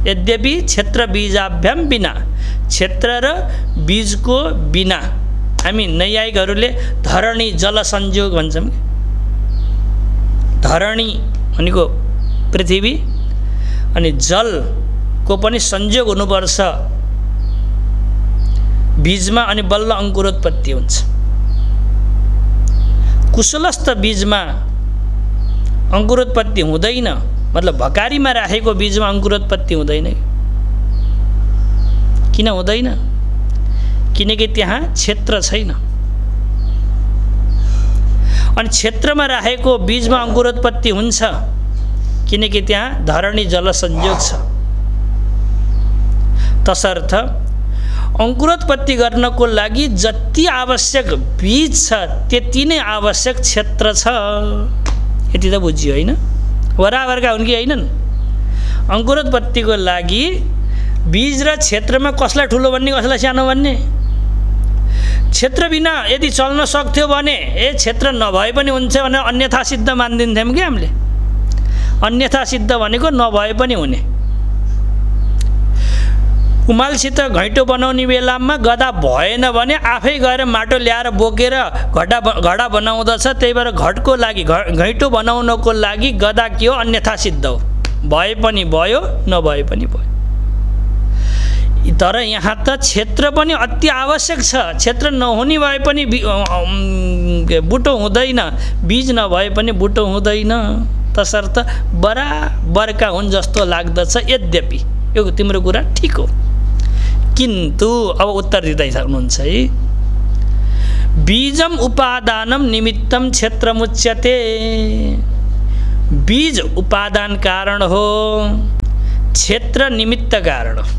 यद्यपि क्षेत्र बीजाभ्याम बिना, क्षेत्र र बीजको बिना हामी नैयायिकहरूले धरणी जल संयोग भन्छौँ। धरणी भनेको पृथ्वी अनि जलको पनि संयोग हुनुपर्छ बीजमा, अनि बल्ल अंकुरोत्पत्ति हुन्छ। कुशलस्थ बीजमा अंकुरोत्पत्ति हुँदैन, मतलब भकारीमा राखेको बीजमा अंकुरोत्पत्ति हुँदैन। किन हुँदैन? किनकि त्यहाँ क्षेत्र छैन। अनि क्षेत्रमा राखेको बीजमा अंकुरोत्पत्ति हुन्छ किनकि त्यहाँ धरणी जल संयोग छ। तसर्थ अंकुरोत्पत्ति गर्नको लागि जति आवश्यक बीज छ त्यति नै आवश्यक क्षेत्र छ। यति त बुझियो हैन? बराबरका हुन् कि हैनन्? अंकुरोत्पत्तिको लागि बीज र क्षेत्रमा कसलाई ठुलो भन्ने कसलाई सानो भन्ने? क्षेत्र बिना यदि चल्न सक्थ्यो भने क्षेत्र नभए पनि हुन्छ भने अन्यथा सिद्ध मान्दिन्थ्यौँ कि हामीले। अन्यथा सिद्ध भनेको नभए पनि हुने। कुमालसित घैँटो बनाउने बेलामा गदा भएन भने आफै गएर माटो ल्याएर बोकेर घडा बनाउँदछ। त्यही भएर घटको लागि घैँटो बनाउनको लागि गदा के हो? अन्यथा सिद्ध हो। भए पनि भयो, नभए पनि भयो। तर यहाँ त क्षेत्र पनि अति आवश्यक छ। क्षेत्र नहुने भए पनि बुटो हुँदैन, बीज नभए पनि बुटो हुँदैन। तसर्थ बराबरका हुन् जस्तो लाग्दछ। यद्यपि यो तिम्रो कुरा ठिक हो, किन्तु अब उत्तर दिँदै सक्नुहुन्छ है। बीजम उपादानम निमित्तम क्षेत्रमुच्यते। बीज उपादान कारण हो, क्षेत्र निमित्त कारण हो।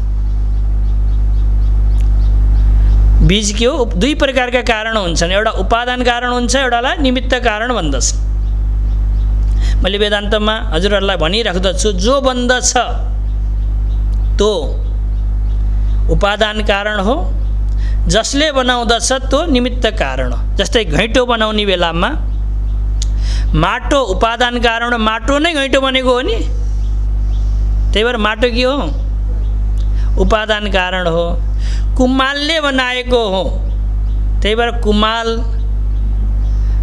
बीज के हो? दुई प्रकारका कारण हुन्छन्, एउटा उपादान कारण हुन्छ, एउटालाई निमित्त कारण भन्दछ। मैले वेदान्तमा हजुरहरूलाई भनिराख्दछु, जो बन्दछ तो उपादान कारण हो, जसले बनाउँदछ तो निमित्त कारण हो। जस्तै घैँटो बनाउने बेलामा माटो उपादान कारण, माटो नै घैँटो बनेको हो नि। त्यही भएर माटो के हो? उपादान कारण हो। कुमालले बनाएको हो, त्यही भएर कुमाल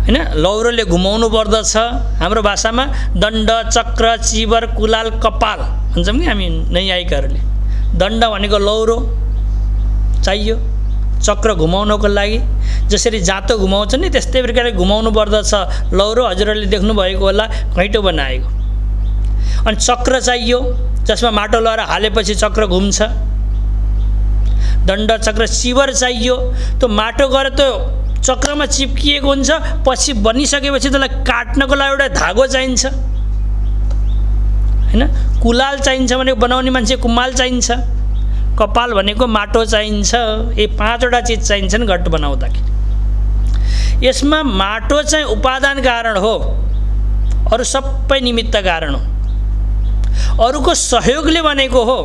हैन, लौरोले घुमाउनु पर्दछ। हाम्रो भाषामा दण्ड, चक्र, चिबर, कुलाल, कपाल भन्छौँ कि हामी नैयायिकहरूले। दण्ड भनेको लौरो चाहियो चक्र घुमाउनको लागि, जसरी जाँतो घुमाउँछ नि त्यस्तै प्रकारले घुमाउनु पर्दछ। लौरो हजुरहरूले देख्नुभएको होला, घैँटो बनाएको। अनि चक्र चाहियो जसमा माटो लगाएर हालेपछि चक्र घुम्छ। दण्ड, चक्र, चिबर चाहियो। त्यो माटो गएर त्यो चक्रमा चिप्किएको हुन्छ, पछि बनिसकेपछि त्यसलाई काट्नको लागि एउटा धागो चाहिन्छ हैन। कुलाल चाहिन्छ भने बनाउने मान्छे कुमाल चाहिन्छ। कपाल भनेको माटो चाहिन्छ। यी पाँचवटा चिज चाहिन्छन् घट बनाउँदाखेरि। यसमा माटो चाहिँ उपादान कारण हो, अरू सबै निमित्त कारण हो। अरूको सहयोगले बनेको हो,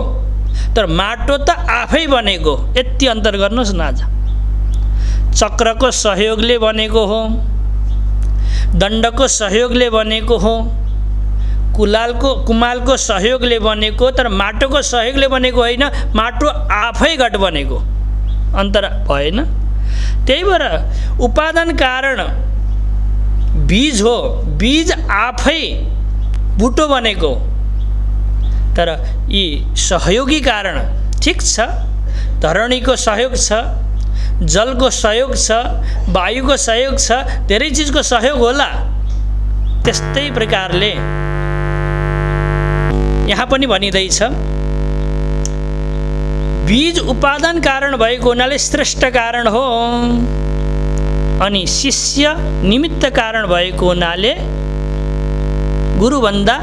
तर माटो त आफै बनेको। यति अन्तर गर्नुहोस् न। आज चक्रको सहयोगले बनेको हो, दण्डको सहयोगले बनेको हो, कुमालको सहयोगले बनेको, तर माटोको सहयोगले बनेको होइन। माटो आफै घट बनेको, अन्तर भएन। त्यही भएर उपादान कारण बीज हो, बीज आफै बुटो बनेको। तर यी सहयोगी कारण ठिक छ, धरणीको सहयोग छ, जलको सहयोग छ, वायुको सहयोग छ, धेरै चिजको सहयोग होला। त्यस्तै प्रकारले यहाँ पनि भनिँदैछ, बीज उपादान कारण भएको हुनाले श्रेष्ठ कारण हो, अनि शिष्य निमित्त कारण भएको हुनाले गुरुभन्दा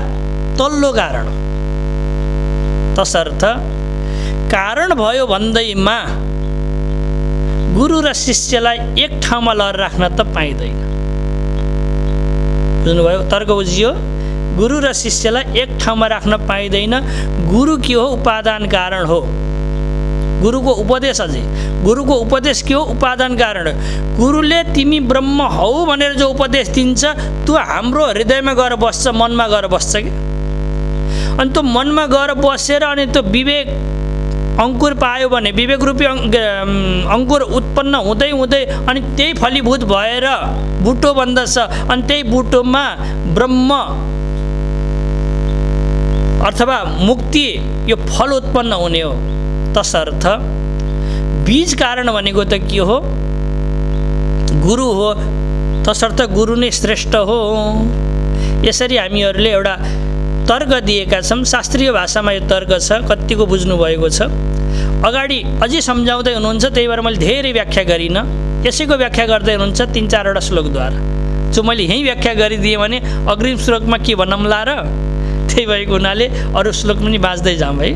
तल्लो कारण हो। तसर्थ कारण भयो भन्दैमा गुरु र शिष्यलाई एक ठाउँमा लएर राख्न त पाइँदैन। बुझ्नुभयो? तर्क बुझियो? गुरु र शिष्यलाई एक ठाउँमा राख्न पाइँदैन। गुरु के हो? उपादान कारण हो। गुरुको उपदेश, अझै गुरुको उपदेश के हो? उपादान कारण। गुरुले तिमी ब्रह्म हौ भनेर जो उपदेश दिन्छ त्यो हाम्रो हृदयमा गएर बस्छ, मनमा गएर बस्छ कि। अनि त्यो मनमा गएर बसेर अनि त्यो विवेक अङ्कुर पायो भने, विवेक रूपी अङ्कुर उत्पन्न हुँदै हुँदै अनि त्यही फलीभूत भएर बुटो बन्दछ। अनि त्यही बुटोमा ब्रह्म अथवा मुक्ति यो फल उत्पन्न हुने हो। तसर्थ बीज कारण भनेको त के हो? गुरु हो। तसर्थ गुरु नै श्रेष्ठ हो। यसरी हामीहरूले एउटा तर्क दिएका छौँ। शास्त्रीय भाषामा यो तर्क छ। कतिको बुझ्नु भएको छ? अगाडि अझै सम्झाउँदै हुनुहुन्छ, त्यही भएर मैले धेरै व्याख्या गरिनँ। यसैको व्याख्या गर्दै हुनुहुन्छ 3-4वटा श्लोकद्वारा। जो मैले यहीँ व्याख्या गरिदिएँ भने अग्रिम श्लोकमा के भनौँला र? त्यही भएको हुनाले अरू श्लोक पनि बाँच्दै जाऊँ है।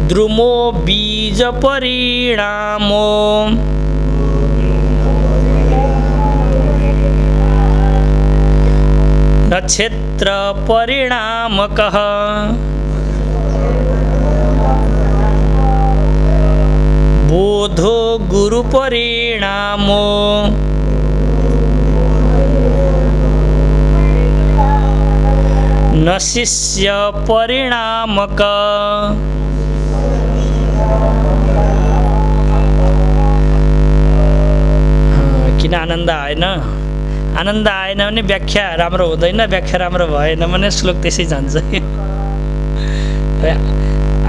द्रुमो बीज परिणामो नक्षत्र परिणामकः बोधो गुरु परिणामो न शिष्य परिणामक। किन आनन्द आएन? आनन्द आएन भने व्याख्या राम्रो हुँदैन, व्याख्या राम्रो भएन भने श्लोक त्यसै जान्छ।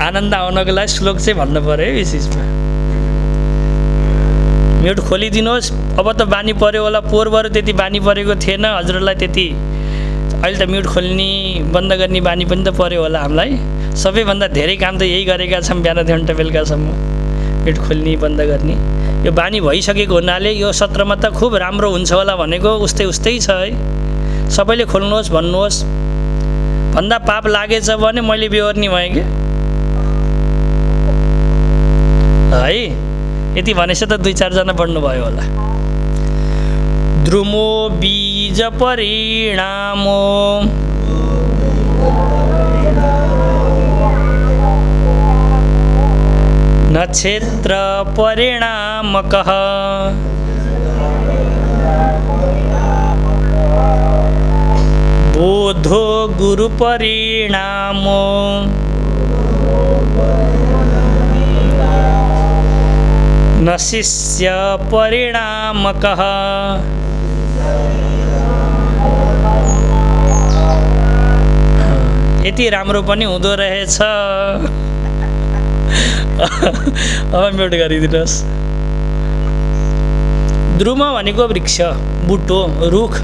आनन्द आउनको लागि श्लोक चाहिँ भन्नु पर्यो है विशेषमा। म्युट खोलिदिनुहोस्। अब त बानी पर्यो होला, पोहोरबाट त्यति बानी परेको थिएन हजुरहरूलाई त्यति। अहिले त म्युट खोल्ने बन्द गर्ने बानी पनि त पर्यो होला हामीलाई। सबैभन्दा धेरै काम त यही गरेका छौँ बिहानदेखि घन्टा बेलुकासम्म, म्युट खोल्ने बन्द गर्ने। यो बानी भइसकेको हुनाले यो सत्रमा त खुब राम्रो हुन्छ होला भनेको उस्तै उस्तै छ है। सबैले खोल्नुहोस् भन्नुहोस्। भन्दा पाप लागेछ भने मैले बेहोर्ने भएँ कि है। यति भनेछ त 2-4 जना बढ्नु भयो होला। द्रुमो बीज परिणामो नक्षत्र परिणामकः बोधो गुरु परिणामो न शिष्य परिणामकः। यति राम्रो पनि हुँदो रहेछ। अब म्युट गरिदिनुहोस्। द्रुम भनेको वृक्ष, बुटो, रुख।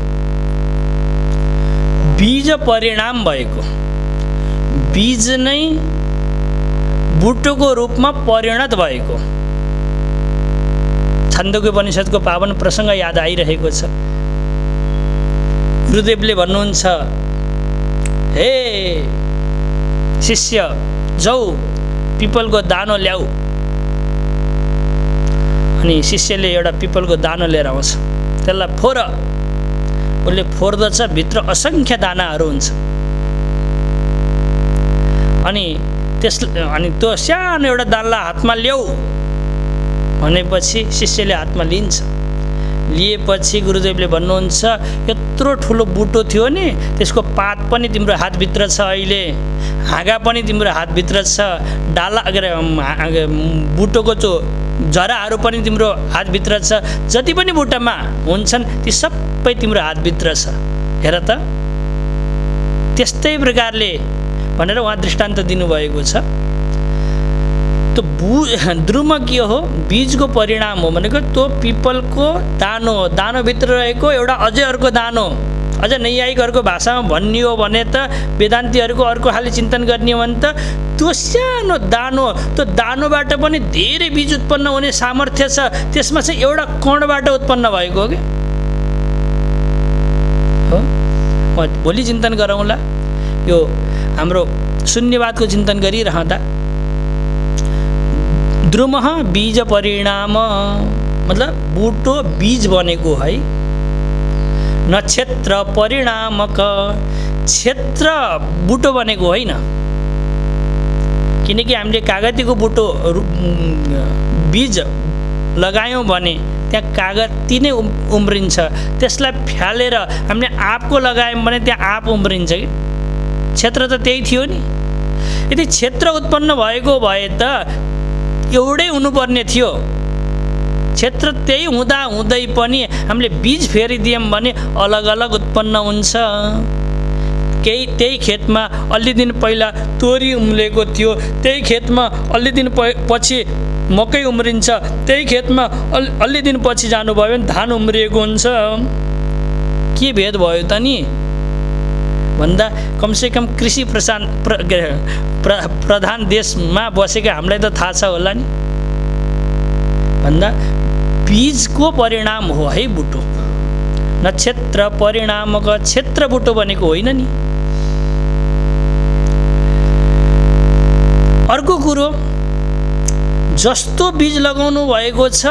बीज परिणाम भएको, बीज नै बुटोको रूपमा परिणत भएको। छन्दोग्य उपनिषदको पावन प्रसङ्ग याद आइरहेको छ। गुरुदेवले भन्नुहुन्छ, हे शिष्य जाऊ पिपलको दानो ल्याऊ। अनि शिष्यले एउटा पिपलको दानो लिएर आउँछ। त्यसलाई फोर। उसले फोर्दछ, भित्र असङ्ख्य दानाहरू हुन्छ। अनि त्यो सानो एउटा दानलाई हातमा ल्याऊ भनेपछि शिष्यले हातमा लिन्छ। लिएपछि गुरुदेवले भन्नुहुन्छ, यत्रो ठुलो बुटो थियो नि, त्यसको पात पनि तिम्रो हातभित्र छ, अहिले हाँगा पनि तिम्रो हातभित्र छ, डाला बुटोको जराहरू पनि तिम्रो हातभित्र छ, जति पनि बुट्टामा हुन्छन् ती सबै तिम्रो हातभित्र छ, हेर त। त्यस्तै प्रकारले भनेर उहाँ दृष्टान्त दिनुभएको छ। तो द्रुम के हो? बीजको परिणाम हो भनेको त्यो पिपलको दानो हो। दानोभित्र रहेको एउटा अझै अर्को दानो। अझ नैयायिकहरूको भाषामा भन्ने हो भने त, वेदान्तीहरूको अर्को खाले चिन्तन गर्ने हो भने त, त्यो सानो दानो, त्यो दानोबाट पनि धेरै बीज उत्पन्न हुने सामर्थ्य छ। त्यसमा चाहिँ एउटा कणबाट उत्पन्न भएको हो कि हो। भोलि चिन्तन गरौँला। यो हाम्रो शून्यवादको चिन्तन गरिरहँदा द्रुम बीज परिणाम मतलब बुटो बीज बनेको है। नक्षत्र परिणामक क्षेत्र बुटो बनेको होइन, किनकि हामीले कागतीको बुटो बीज लगायौँ भने त्यहाँ कागती नै उम्रिन्छ, त्यसलाई फ्यालेर हामीले आँपको लगायौँ भने त्यहाँ आँप उम्रिन्छ कि। क्षेत्र त त्यही थियो नि। यदि क्षेत्र उत्पन्न भएको भए त एउटै हुनुपर्ने थियो। क्षेत्र त्यही हुँदा हुँदै पनि हामीले बीज फेरिदियौँ भने अलग अलग उत्पन्न हुन्छ। त्यही खेतमा अलि दिन पहिला तोरी उम्लेको थियो, त्यही खेतमा अलि दिन पछि मकै उम्रिन्छ, त्यही खेतमा अलि दिन पछि जानुभयो भने धान उम्रिएको हुन्छ। के भेद भयो त नि भन्दा कमसेकम कृषि प्रधान देशमा बसेका हामीलाई त थाहा छ होला नि। भन्दा बीजको परिणाम हो है बुटो। नक्षत्र परिणामक क्षेत्र बुटो बनेको होइन नि। अर्को कुरो, जस्तो बीज लगाउनु भएको छ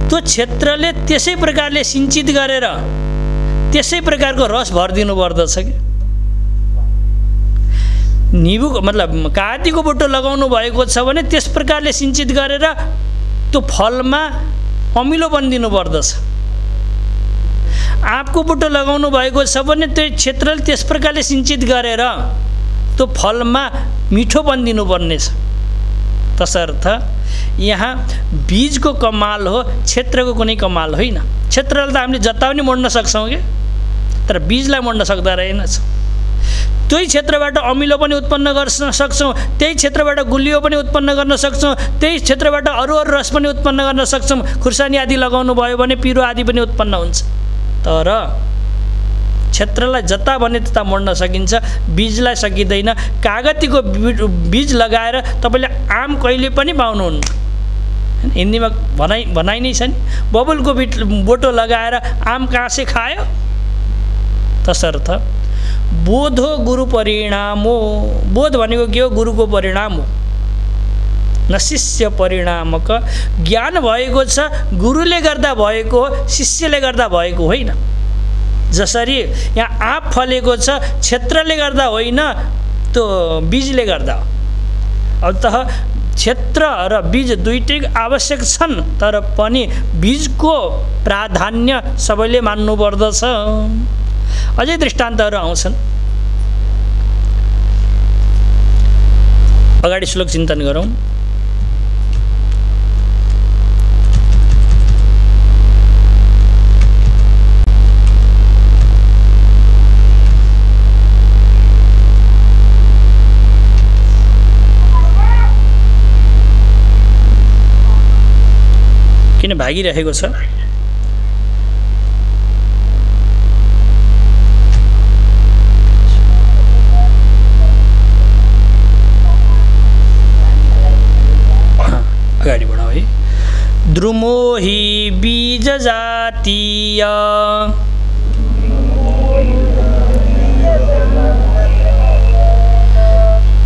त्यो क्षेत्रले त्यसै प्रकारले सिंचित गरेर त्यसै प्रकारको रस भरिदिनु पर्दछ कि। निबुको मतलब कागतीको बोटो लगाउनु भएको छ भने त्यस प्रकारले सिंचित गरेर त्यो फलमा अमिलोपन दिनु पर्दछ। आँपको बोटो लगाउनु भएको छ भने त्यो क्षेत्रले त्यस प्रकारले सिंचित गरेर त्यो फलमा मिठोपन दिनुपर्ने छ। तसर्थ यहाँ बीजको कमाल हो, क्षेत्रको कुनै कमाल होइन। क्षेत्रलाई त हामीले जता पनि मोड्न सक्छौँ कि, तर बीजलाई मोड्न सक्दा रहेनछ। त्यही क्षेत्रबाट अमिलो पनि उत्पन्न गर्न सक्छौँ, त्यही क्षेत्रबाट गुलियो पनि उत्पन्न गर्न सक्छौँ, त्यही क्षेत्रबाट अरू रस पनि उत्पन्न गर्न सक्छौँ। खुर्सानी आदि लगाउनु भयो भने पिरो आदि पनि उत्पन्न हुन्छ। तर क्षेत्रलाई जता भने तता मोड्न सकिन्छ, बीजलाई सकिँदैन। कागतीको बीज लगाएर तपाईँले आम कहिले पनि पाउनुहुन्न। हिन्दीमा भनाइ नै छ नि, बबुलको बोटो लगाएर आम कहाँ से खायो। तसर्थ बोध हो गुरु परिणाम हो। बोध भनेको के हो? गुरुको परिणाम हो। न शिष्य परिणामक। ज्ञान भएको छ गुरुले गर्दा भएको हो, शिष्यले गर्दा भएको होइन। जसरी यहाँ आँप फलेको छ क्षेत्रले गर्दा होइन, त्यो बीजले गर्दा। अतः क्षेत्र र बीज दुईटै आवश्यक छन्, तर पनि बीजको प्राधान्य सबैले मान्नु पर्दछ। अझै दृष्टान्तहरू आउँछन्। अगाडि श्लोक चिन्तन गरौँ। किन भागिरहेको छ? अगाडि बढाऊ है। द्रुमो हि बीज जातीय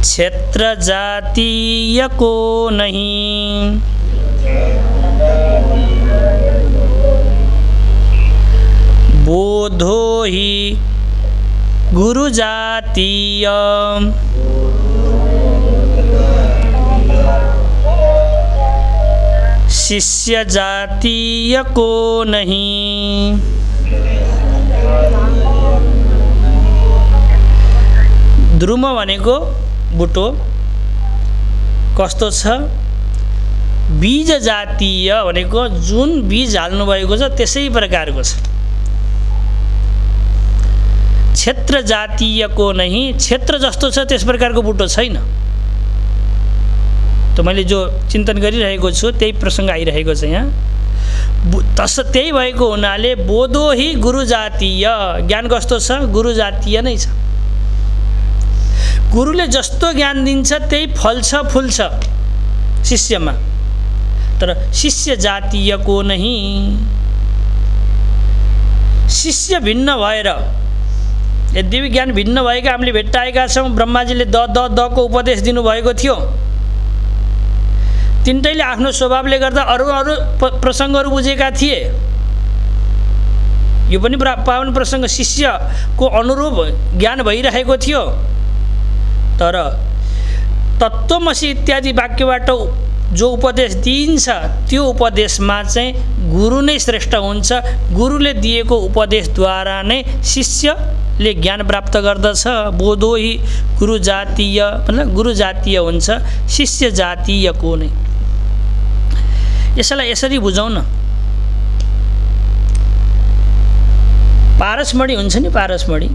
क्षेत्र जातीय को नहीं। बोधो हि गुरु जातीय शिष्य जातीय को नहीं। द्रुम भनेको बुटो कस्तो छ? बीज जातीय भनेको जुन बीज हाल्नु भएको छ त्यसै प्रकारको छ। क्षेत्र जातीयको नहीं, क्षेत्र जस्तो छ त्यस प्रकारको बुटो छैन। त मैले जो चिन्तन गरिरहेको छु त्यही प्रसङ्ग आइरहेको छ यहाँ। त्यही भएको हुनाले बोधो हि गुरु जातीय। ज्ञान कस्तो छ? गुरु जातीय नै छ। गुरुले जस्तो ज्ञान दिन्छ त्यही फल्छ फुल्छ शिष्यमा, तर शिष्य जातीयको नहीं। शिष्य भिन्न भएर, यद्यपि ज्ञान भिन्न भएका हामीले भेट्टाएका छौँ। ब्रह्माजीले दको उपदेश दिनुभएको थियो। तिनटैले आफ्नो स्वभावले गर्दा अरू प्रसङ्गहरू बुझेका थिए। यो पनि पावन प्रसङ्ग, शिष्यको अनुरूप ज्ञान भइरहेको थियो। तर तत्त्वमसि इत्यादि वाक्यबाट जो उपदेश दिइन्छ त्यो उपदेशमा चाहिँ गुरु नै श्रेष्ठ हुन्छ। गुरुले दिएको उपदेशद्वारा नै शिष्यले ज्ञान प्राप्त गर्दछ। बोधो हि गुरु जातीय, मतलब गुरु जातीय हुन्छ, शिष्य जातीयको नै। यसलाई यसरी बुझौँ न, पारसमणि हुन्छ नि, पारसमणि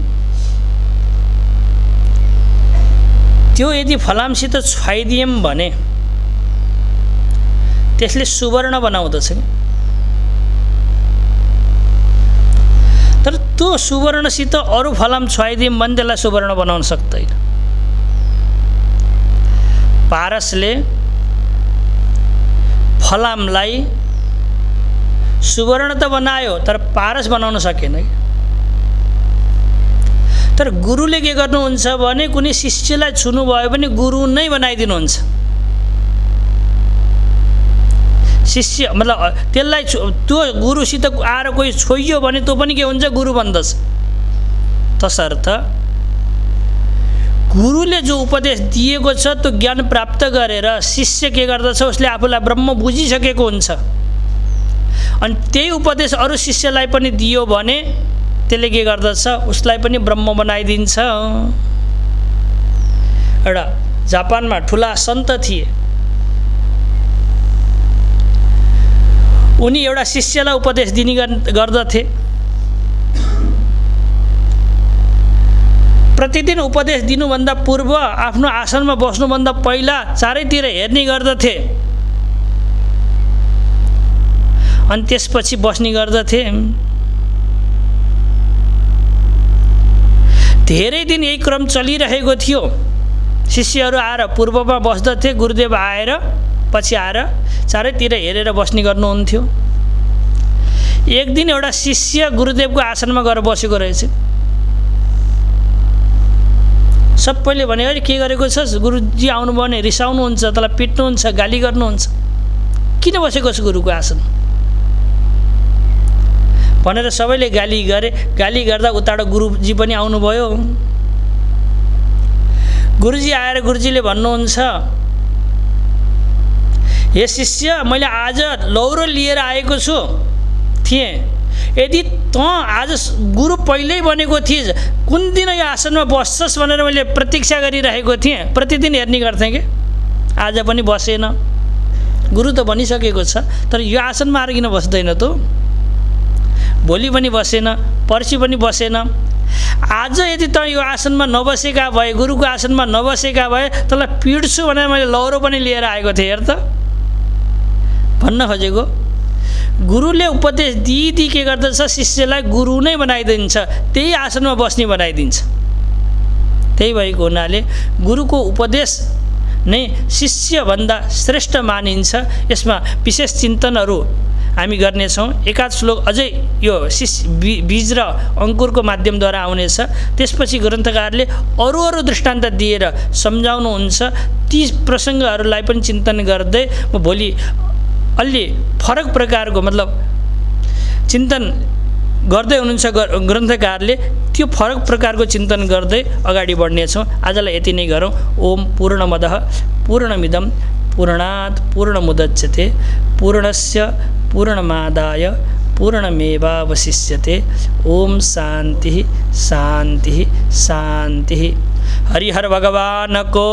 त्यो यदि फलामसित छुवाइदियौँ भने त्यसले सुवर्ण बनाउँदछ। तर त्यो सुवर्णसित अरू फलाम छुवाइदियौँ भने त्यसलाई सुवर्ण बनाउन सक्दैन। पारसले फलामलाई सुवर्ण त बनायो तर पारस बनाउन सकेन। तर गुरुले के गर्नुहुन्छ भने कुनै शिष्यलाई छुनुभयो भने गुरु नै बनाइदिनुहुन्छ। शिष्य मतलब त्यसलाई त्यो गुरुसित आएर कोही छोइयो भने त्यो पनि के हुन्छ, गुरु बन्दछ। तसर्थ गुरुले जो उपदेश दिएको छ त्यो ज्ञान प्राप्त गरेर शिष्य के गर्दछ, उसले आफूलाई ब्रह्म बुझिसकेको हुन्छ। अनि त्यही उपदेश अरू शिष्यलाई पनि दियो भने त्यसले के गर्दछ, उसलाई पनि ब्रह्म बनाइदिन्छ। एउटा जापानमा ठुला सन्त थिए, उनी एउटा शिष्यलाई उपदेश दिने गर्दथे। प्रतिदिन उपदेश दिनुभन्दा पूर्व आफ्नो आसनमा बस्नुभन्दा पहिला चारैतिर हेर्ने गर्दथे अनि त्यसपछि बस्ने गर्दथे। धेरै दिन यही क्रम चलिरहेको थियो। शिष्यहरू आएर पूर्वमा बस्दथे, गुरुदेव आएर पछि आएर चारैतिर हेरेर बस्ने गर्नुहुन्थ्यो। एक दिन एउटा शिष्य गुरुदेवको आसनमा गएर बसेको रहेछ। सबैले भने अरे के गरेको छस्, गुरुजी आउनुभयो भने रिसाउनुहुन्छ, तँलाई पिट्नुहुन्छ, गाली गर्नुहुन्छ, किन बसेको छ गुरुको आसन भनेर सबैले गाली गरे। गाली गर्दा उताबाट गुरुजी पनि आउनुभयो। गुरुजी आएर गुरुजीले भन्नुहुन्छ, हे शिष्य, मैले आज लौरो लिएर आएको थिएँ। यदि तँ आज गुरु पहिल्यै बनेको थिइस्, कुन दिन यो आसनमा बस्छस् भनेर मैले प्रतीक्षा गरिरहेको थिएँ। प्रतिदिन हेर्ने गर्थेँ कि आज पनि बसेन। गुरु त बनिसकेको छ, तर यो आसनमा आएर किन बस्दैन त? भोलि पनि बसेन, पर्सि पनि बसेन। आज यदि त यो आसनमा नबसेका भए, गुरुको आसनमा नबसेका भए, तँलाई पिट्छु भनेर मैले लौरो पनि लिएर आएको थिएँ। हेर त, भन्न खोजेको गुरुले उपदेश दिदी के गर्दछ, शिष्यलाई गुरु नै बनाइदिन्छ, त्यही आसनमा बस्ने बनाइदिन्छ। त्यही भएको हुनाले गुरुको उपदेश नै शिष्यभन्दा श्रेष्ठ मानिन्छ। यसमा विशेष चिन्तनहरू हामी गर्नेछौँ। एकाध श्लोक अझै यो बीज र अङ्कुरको माध्यमद्वारा आउनेछ। त्यसपछि ग्रन्थकारले अरू अरू दृष्टान्त दिएर सम्झाउनुहुन्छ। ती प्रसङ्गहरूलाई पनि चिन्तन गर्दै म भोलि अलि फरक प्रकारको मतलब चिन्तन गर्दै हुनुहुन्छ ग्रन्थकारले, त्यो फरक प्रकारको चिन्तन गर्दै अगाडि बढ्नेछौँ। आजलाई यति नै गरौँ। ओम पूर्णमदः पूर्णमिदं पूर्णात् पूर्णमुदच्यते पूर्णस्य पूर्णमादाय पूर्णमेवावशिष्यते। ओम शान्ति शान्ति शान्ति। हरिहर भगवान को